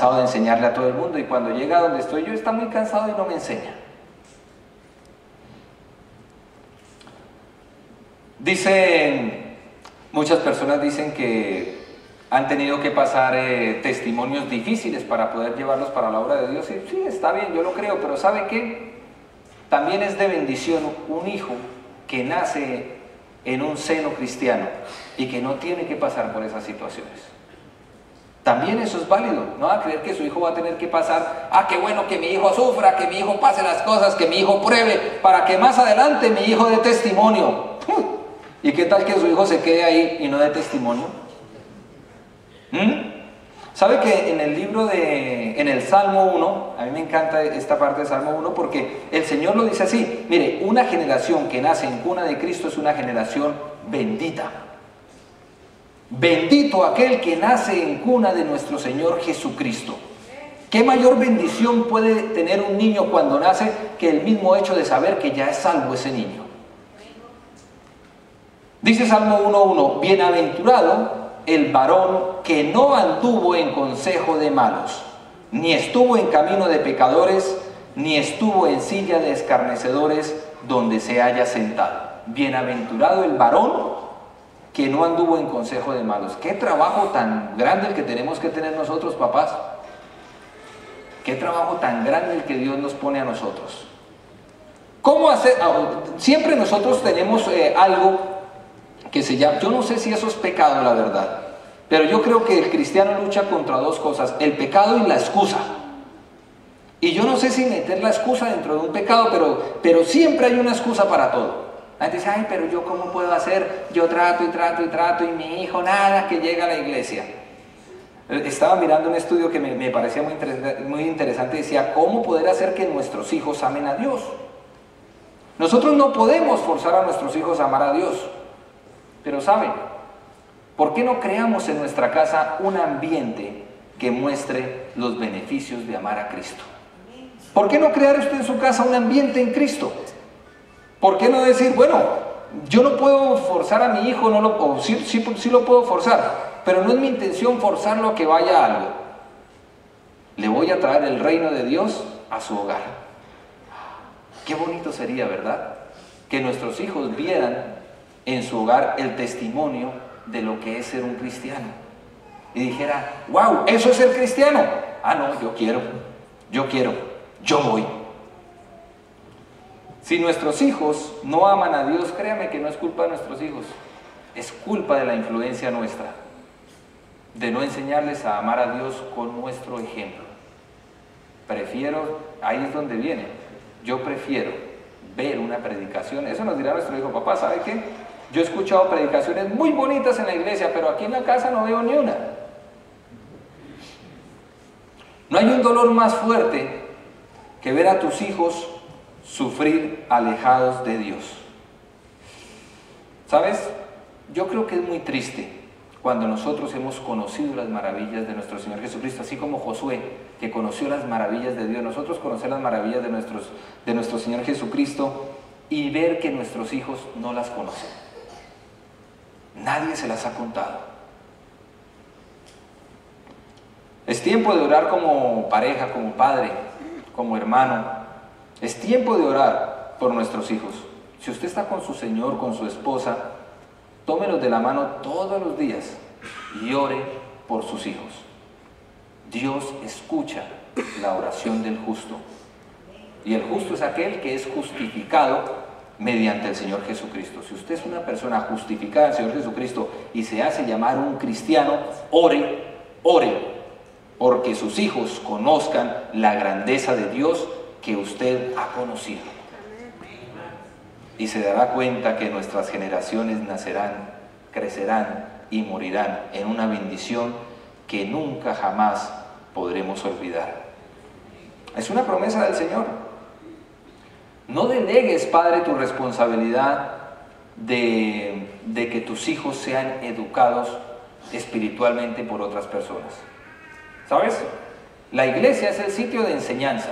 cansado de enseñarle a todo el mundo, y cuando llega a donde estoy yo está muy cansado y no me enseña. Muchas personas dicen que han tenido que pasar testimonios difíciles para poder llevarlos para la obra de Dios, y sí, está bien, yo lo creo, pero ¿sabe qué? También es de bendición un hijo que nace en un seno cristiano y que no tiene que pasar por esas situaciones. También eso es válido. No va a creer que su hijo va a tener que pasar, qué bueno que mi hijo sufra, que mi hijo pase las cosas, que mi hijo pruebe, para que más adelante mi hijo dé testimonio. ¿Y qué tal que su hijo se quede ahí y no dé testimonio? ¿Sabe que en el Salmo 1, a mí me encanta esta parte del Salmo 1 porque el Señor lo dice así: mire, una generación que nace en cuna de Cristo es una generación bendita. Bendito aquel que nace en cuna de nuestro Señor Jesucristo. ¿Qué mayor bendición puede tener un niño cuando nace que el mismo hecho de saber que ya es salvo ese niño? Dice Salmo 1:1: bienaventurado el varón que no anduvo en consejo de malos, ni estuvo en camino de pecadores, ni estuvo en silla de escarnecedores donde se haya sentado. Bienaventurado el varón que no anduvo en consejo de malos. Qué trabajo tan grande el que tenemos que tener nosotros, papás. Qué trabajo tan grande el que Dios nos pone a nosotros. ¿Cómo hacer? Siempre nosotros tenemos algo que se llama, yo no sé si eso es pecado, la verdad, pero yo creo que el cristiano lucha contra dos cosas: el pecado y la excusa. Y yo no sé si meter la excusa dentro de un pecado, pero siempre hay una excusa para todo. La gente dice: pero yo ¿cómo puedo hacer? Yo trato y mi hijo nada, que llega a la iglesia. Estaba mirando un estudio que me parecía muy interesante. Decía: ¿cómo poder hacer que nuestros hijos amen a Dios? Nosotros no podemos forzar a nuestros hijos a amar a Dios. Pero ¿saben? ¿Por qué no creamos en nuestra casa un ambiente que muestre los beneficios de amar a Cristo? ¿Por qué no crear usted en su casa un ambiente en Cristo? ¿Por qué no decir, bueno, yo no puedo forzar a mi hijo, sí lo puedo forzar, pero no es mi intención forzarlo a que vaya a algo? Le voy a traer el reino de Dios a su hogar. Qué bonito sería, ¿verdad? Que nuestros hijos vieran en su hogar el testimonio de lo que es ser un cristiano. Y dijera: wow, eso es ser cristiano. No, yo voy. Si nuestros hijos no aman a Dios, créame que no es culpa de nuestros hijos, es culpa de la influencia nuestra, de no enseñarles a amar a Dios con nuestro ejemplo. Ahí es donde viene, yo prefiero ver una predicación. Eso nos dirá nuestro hijo: papá, ¿sabe qué? Yo he escuchado predicaciones muy bonitas en la iglesia, pero aquí en la casa no veo ni una. No hay un dolor más fuerte que ver a tus hijos sufrir alejados de Dios. ¿Sabes? Yo creo que es muy triste cuando nosotros hemos conocido las maravillas de nuestro Señor Jesucristo, así como Josué, que conoció las maravillas de Dios. Nosotros conocer las maravillas de nuestro Señor Jesucristo y ver que nuestros hijos no las conocen. Nadie se las ha contado. Es tiempo de orar como pareja, como padre, como hermano. Es tiempo de orar por nuestros hijos. Si usted está con su Señor, con su esposa, tómelos de la mano todos los días y ore por sus hijos. Dios escucha la oración del justo. Y el justo es aquel que es justificado mediante el Señor Jesucristo. Si usted es una persona justificada en el Señor Jesucristo y se hace llamar un cristiano, ore, porque sus hijos conozcan la grandeza de Dios que usted ha conocido. Y se dará cuenta que nuestras generaciones nacerán, crecerán y morirán en una bendición que nunca jamás podremos olvidar. Es una promesa del Señor. No delegues, padre, tu responsabilidad de que tus hijos sean educados espiritualmente por otras personas. ¿Sabes? La iglesia es el sitio de enseñanza.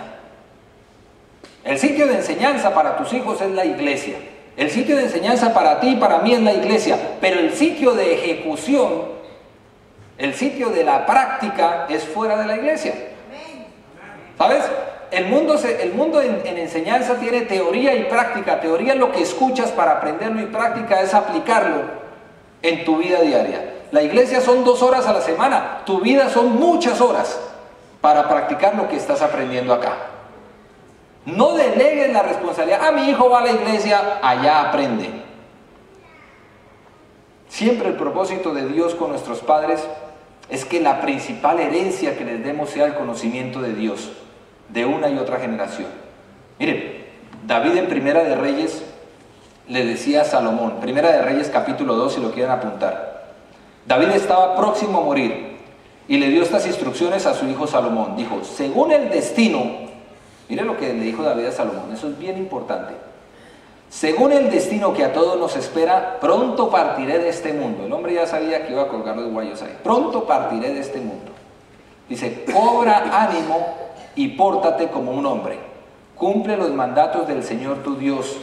El sitio de enseñanza para tus hijos es la iglesia. El sitio de enseñanza para ti y para mí es la iglesia. Pero el sitio de ejecución El sitio de la práctica es fuera de la iglesia. ¿Sabes? El mundo en enseñanza tiene teoría y práctica. Teoría es lo que escuchas para aprenderlo y práctica es aplicarlo en tu vida diaria. La iglesia son 2 horas a la semana. Tu vida son muchas horas para practicar lo que estás aprendiendo acá. No delegues la responsabilidad. Mi hijo va a la iglesia, allá aprende. Siempre el propósito de Dios con nuestros padres es que la principal herencia que les demos sea el conocimiento de Dios, de una y otra generación. Miren, David en Primera de Reyes le decía a Salomón, Primera de Reyes capítulo 2, si lo quieren apuntar. David estaba próximo a morir y le dio estas instrucciones a su hijo Salomón. Dijo, según el destino, miren lo que le dijo David a Salomón, eso es bien importante. Según el destino que a todos nos espera, pronto partiré de este mundo. El hombre ya sabía que iba a colgar los guayos ahí. Pronto partiré de este mundo. Dice, cobra ánimo y pórtate como un hombre. Cumple los mandatos del Señor tu Dios.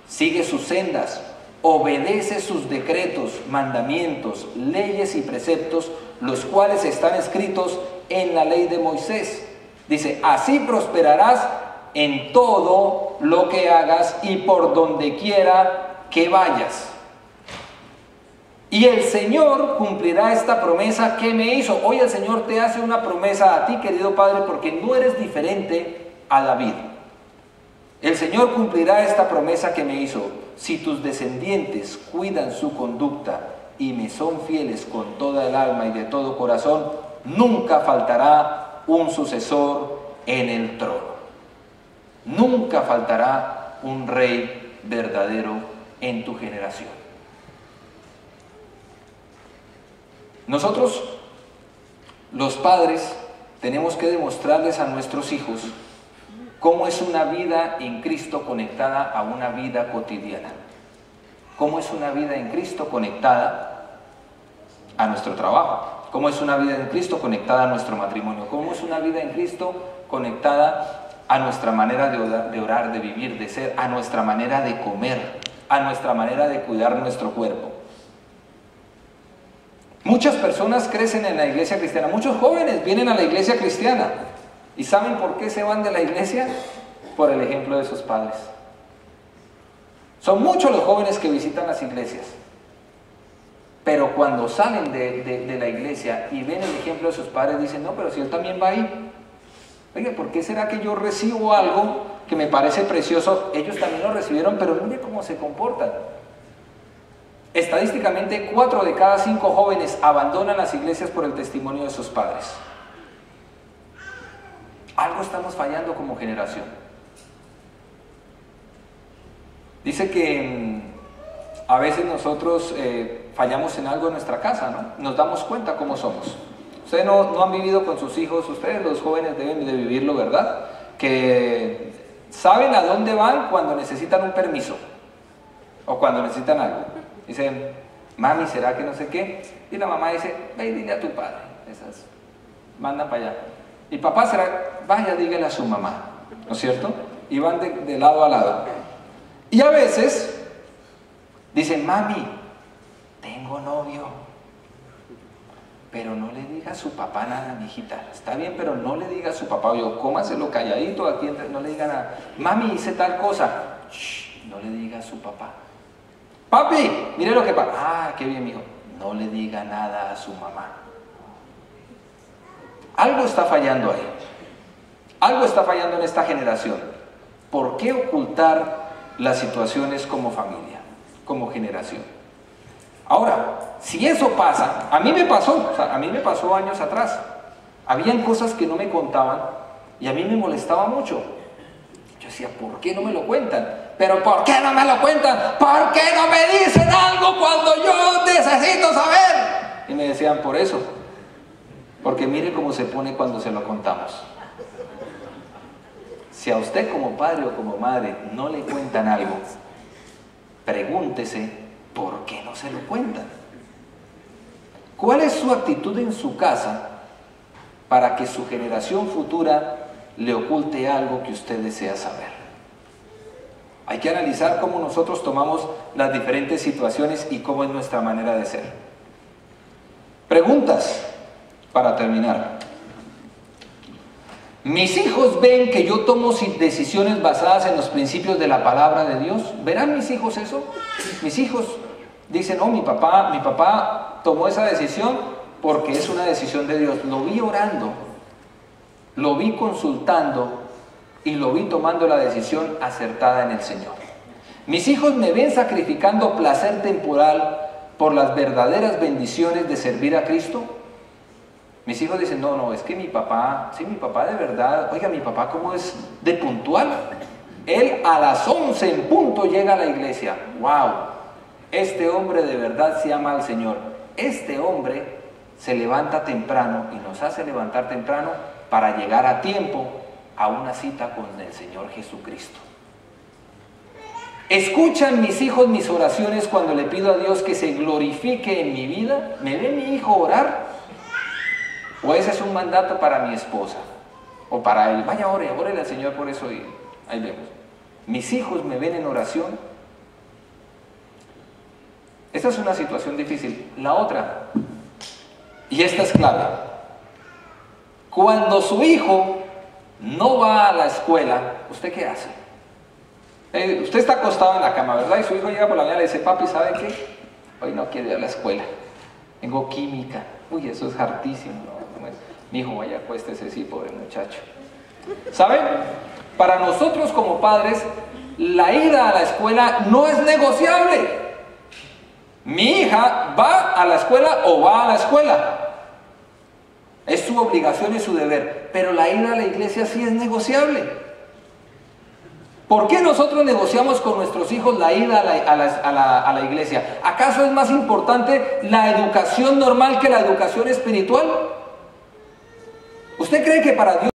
Sigue sus sendas. Obedece sus decretos, mandamientos, leyes y preceptos, los cuales están escritos en la ley de Moisés. Dice, así prosperarás en todo lo que hagas y por donde quiera que vayas. Y el Señor cumplirá esta promesa que me hizo. Hoy el Señor te hace una promesa a ti, querido Padre, porque no eres diferente a David. El Señor cumplirá esta promesa que me hizo. Si tus descendientes cuidan su conducta y me son fieles con toda el alma y de todo corazón, nunca faltará un sucesor en el trono. Nunca faltará un rey verdadero en tu generación. Nosotros, los padres, tenemos que demostrarles a nuestros hijos cómo es una vida en Cristo conectada a una vida cotidiana. Cómo es una vida en Cristo conectada a nuestro trabajo. Cómo es una vida en Cristo conectada a nuestro matrimonio. Cómo es una vida en Cristo conectada a nuestra manera de orar, de vivir, de ser, a nuestra manera de comer, a nuestra manera de cuidar nuestro cuerpo. Muchas personas crecen en la iglesia cristiana, muchos jóvenes vienen a la iglesia cristiana. ¿Y saben por qué se van de la iglesia? Por el ejemplo de sus padres. Son muchos los jóvenes que visitan las iglesias, pero cuando salen de la iglesia y ven el ejemplo de sus padres, dicen, no, pero si él también va ahí. Oye, ¿por qué será que yo recibo algo que me parece precioso? Ellos también lo recibieron, pero mire cómo se comportan. Estadísticamente, 4 de cada 5 jóvenes abandonan las iglesias por el testimonio de sus padres. Algo estamos fallando como generación. Dice que a veces nosotros fallamos en algo en nuestra casa, ¿no? Nos damos cuenta cómo somos. Ustedes no han vivido con sus hijos, ustedes los jóvenes deben de vivirlo, ¿verdad? Que saben a dónde van cuando necesitan un permiso o cuando necesitan algo. Dicen, mami, ¿será que no sé qué? Y la mamá dice, ve y dile a tu padre. Esas mandan para allá. Y papá será, vaya, dígale a su mamá, ¿no es cierto? Y van de lado a lado. Y a veces dicen, mami, tengo novio, pero no le diga a su papá nada, mijita. Está bien, pero no le diga a su papá, yo, cómaselo calladito, aquí no le diga nada. Mami, hice tal cosa. Shh, no le diga a su papá. Papi, mire lo que pasa. Ah, qué bien, mijo. No le diga nada a su mamá. Algo está fallando ahí. Algo está fallando en esta generación. ¿Por qué ocultar las situaciones como familia, como generación? Ahora, si eso pasa, a mí me pasó, a mí me pasó años atrás. Habían cosas que no me contaban y a mí me molestaba mucho. Yo decía, ¿por qué no me lo cuentan? ¿Pero por qué no me lo cuentan? ¿Por qué no me dicen algo cuando yo necesito saber? Y me decían, por eso. Porque mire cómo se pone cuando se lo contamos. Si a usted como padre o como madre no le cuentan algo, pregúntese, ¿por qué no se lo cuentan? ¿Cuál es su actitud en su casa para que su generación futura le oculte algo que usted desea saber? Hay que analizar cómo nosotros tomamos las diferentes situaciones y cómo es nuestra manera de ser. Preguntas. para terminar. Mis hijos ven que yo tomo decisiones basadas en los principios de la palabra de Dios. ¿Verán mis hijos eso? Mis hijos dicen, no, mi papá tomó esa decisión porque es una decisión de Dios. Lo vi orando, lo vi consultando y lo vi tomando la decisión acertada en el Señor. Mis hijos me ven sacrificando placer temporal por las verdaderas bendiciones de servir a Cristo. Mis hijos dicen, no, es que mi papá de verdad, oiga, mi papá cómo es de puntual. Él a las 11 en punto llega a la iglesia. ¡Wow! Este hombre de verdad se ama al Señor. Este hombre se levanta temprano y nos hace levantar temprano para llegar a tiempo a una cita con el Señor Jesucristo. ¿Escuchan mis hijos mis oraciones cuando le pido a Dios que se glorifique en mi vida? ¿Me ve mi hijo orar? ¿O ese es un mandato para mi esposa? O para él, vaya, órele al Señor por eso y ahí vemos. ¿Mis hijos me ven en oración? Esta es una situación difícil. La otra, y esta es clave, cuando su hijo no va a la escuela, ¿usted qué hace? Usted está acostado en la cama, ¿verdad? Y su hijo llega por la mañana y le dice, papi, ¿sabe qué? Hoy no quiero ir a la escuela, tengo química. Uy, eso es hartísimo, ¿no? Mi hijo, vaya, acuéstese, sí, pobre muchacho. ¿Saben? Para nosotros como padres, la ida a la escuela no es negociable. Mi hija va a la escuela o va a la escuela. Es su obligación y su deber. Pero la ida a la iglesia sí es negociable. ¿Por qué nosotros negociamos con nuestros hijos la ida a la iglesia? ¿Acaso es más importante la educación normal que la educación espiritual? ¿Usted cree que para Dios